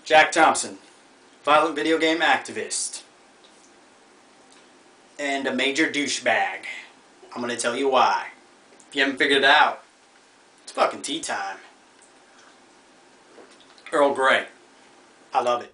Jack Thompson, violent video game activist, and a major douchebag. I'm going to tell you why. If you haven't figured it out, it's fucking tea time. Earl Grey. I love it.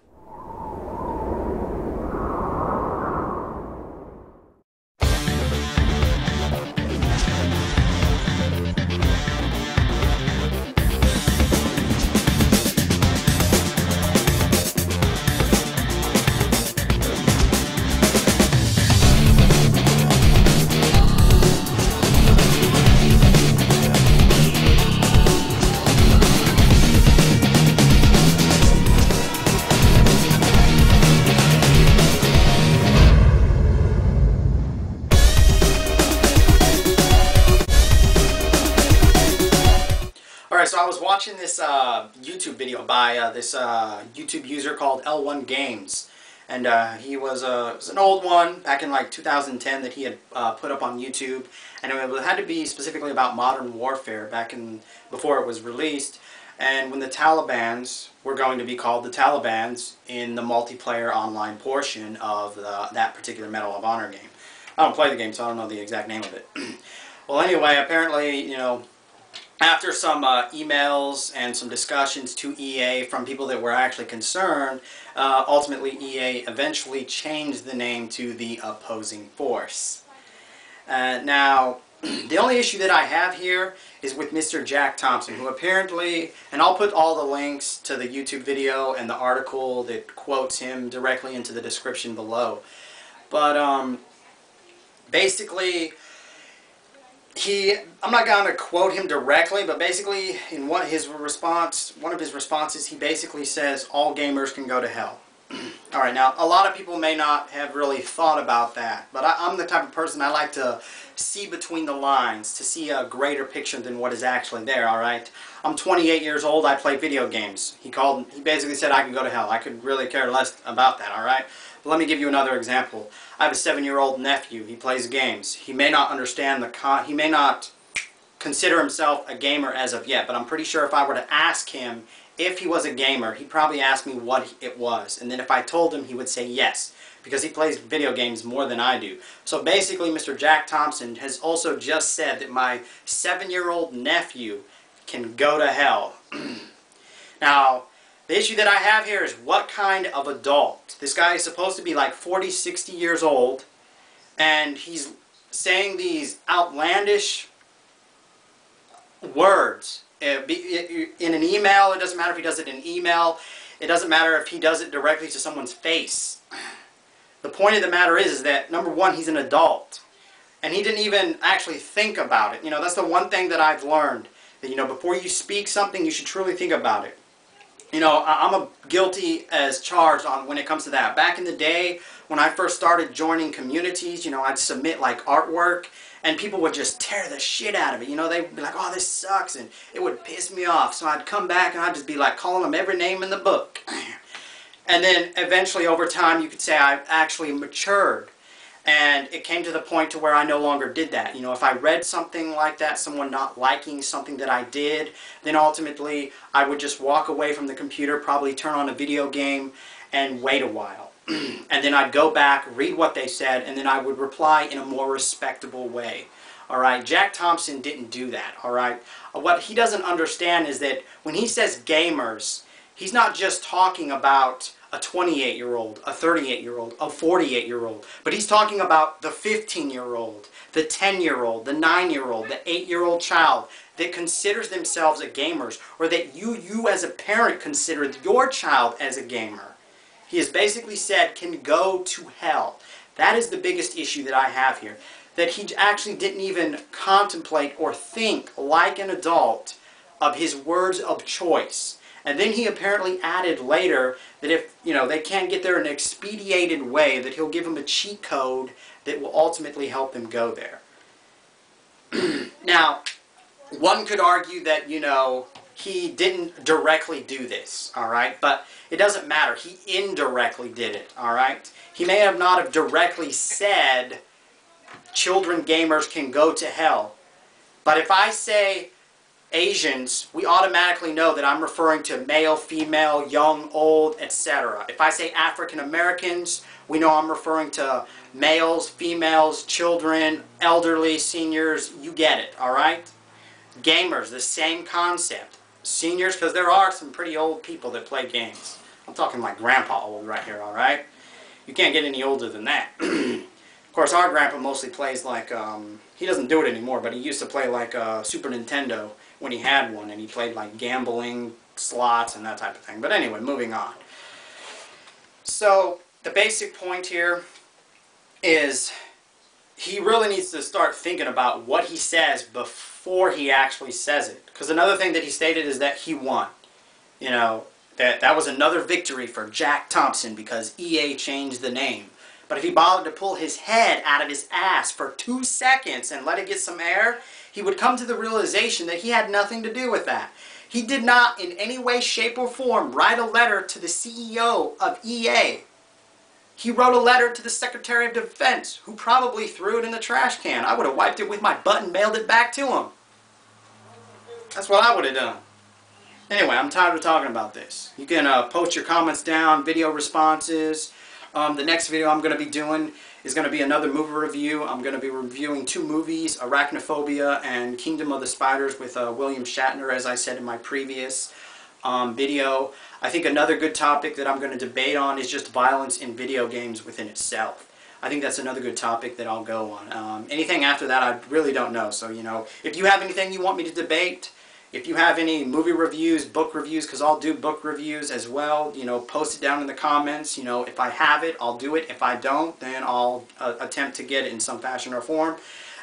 So I was watching this YouTube video by this YouTube user called L1 Games, and he was an old one back in like 2010 that he had put up on YouTube, and it had to be specifically about modern warfare back in before it was released, and when the Talibans were going to be called the Talibans in the multiplayer online portion of that particular Medal of Honor game. I don't play the game, so I don't know the exact name of it. Well, anyway, apparently, you know, after some emails and some discussions to EA from people that were actually concerned, ultimately EA eventually changed the name to the opposing force. Now, the only issue that I have here is with Mr. Jack Thompson, who apparently, and I'll put all the links to the YouTube video and the article that quotes him directly into the description below. But basically, I'm not going to quote him directly, but basically in one of his responses, he basically says all gamers can go to hell. Alright, now a lot of people may not have really thought about that, but I'm the type of person I like to see between the lines, to see a greater picture than what is actually there, alright? I'm 28 years old, I play video games. He basically said I can go to hell. I could really care less about that, alright? But let me give you another example. I have a 7-year-old nephew. He plays games. He may not understand he may not consider himself a gamer as of yet, but I'm pretty sure if I were to ask him if he was a gamer, he'd probably ask me what it was. And then if I told him, he would say yes, because he plays video games more than I do. So basically, Mr. Jack Thompson has also just said that my 7-year-old nephew can go to hell. Now, the issue that I have here is what kind of adult? This guy is supposed to be like 40, 60 years old, and he's saying these outlandish words. In an email, it doesn't matter if he does it in email, it doesn't matter if he does it directly to someone's face. The point of the matter is that, number one, he's an adult, and he didn't even actually think about it. You know, that's the one thing that I've learned, that, you know, before you speak something, you should truly think about it. You know, I'm guilty as charged on when it comes to that. Back in the day, when I first started joining communities, you know, I'd submit like artwork, and people would just tear the shit out of it. You know, they'd be like, oh, this sucks, and it would piss me off. So I'd come back and I'd just be like calling them every name in the book. And then eventually over time, you could say I've actually matured. And it came to the point to where I no longer did that. You know, if I read something like that, someone not liking something that I did, then ultimately I would just walk away from the computer, probably turn on a video game, and wait a while. And then I'd go back, read what they said, and then I would reply in a more respectable way. Alright, Jack Thompson didn't do that, alright? What he doesn't understand is that when he says gamers, he's not just talking about a 28-year-old, a 38-year-old, a 48-year-old. But he's talking about the 15-year-old, the 10-year-old, the 9-year-old, the 8-year-old child that considers themselves a gamers, or that you as a parent consider your child as a gamer. He has basically said can go to hell. That is the biggest issue that I have here. That he actually didn't even contemplate or think like an adult of his words of choice. And then he apparently added later that if, you know, they can't get there in an expedited way, that he'll give them a cheat code that will ultimately help them go there. Now, one could argue that, you know, he didn't directly do this, alright? But it doesn't matter. He indirectly did it, alright? He may have not have directly said children gamers can go to hell. But if I say Asians, we automatically know that I'm referring to male, female, young, old, etc. If I say African Americans, we know I'm referring to males, females, children, elderly, seniors. You get it, alright? Gamers, the same concept. Seniors, because there are some pretty old people that play games. I'm talking like grandpa old right here, alright? You can't get any older than that. Of course, our grandpa mostly plays like, he doesn't do it anymore, but he used to play like Super Nintendo when he had one, and he played like gambling, slots, and that type of thing. But anyway, moving on. So, the basic point here is he really needs to start thinking about what he says before he actually says it. Because another thing that he stated is that he won. You know, that was another victory for Jack Thompson because EA changed the name. But if he bothered to pull his head out of his ass for 2 seconds and let it get some air, he would come to the realization that he had nothing to do with that. He did not in any way, shape, or form write a letter to the CEO of EA. He wrote a letter to the Secretary of Defense, who probably threw it in the trash can. I would have wiped it with my butt and mailed it back to him. That's what I would have done. Anyway, I'm tired of talking about this. You can post your comments down, video responses. The next video I'm going to be doing is going to be another movie review. I'm going to be reviewing 2 movies, Arachnophobia and Kingdom of the Spiders with William Shatner, as I said in my previous video. I think another good topic that I'm going to debate on is just violence in video games within itself. I think that's another good topic that I'll go on. Anything after that, I really don't know. So, you know, if you have anything you want me to debate, if you have any movie reviews, book reviews, because I'll do book reviews as well, you know, post it down in the comments. You know, if I have it, I'll do it. If I don't, then I'll attempt to get it in some fashion or form.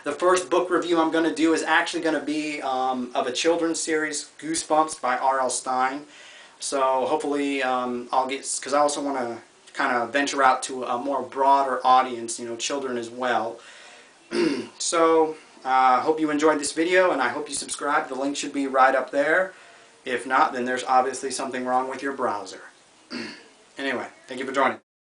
The first book review I'm going to do is actually going to be of a children's series, Goosebumps by R.L. Stine. So hopefully I'll get, because I also want to kind of venture out to a more broader audience, you know, children as well. So I hope you enjoyed this video, and I hope you subscribe. The link should be right up there. If not, then there's obviously something wrong with your browser. Anyway, thank you for joining.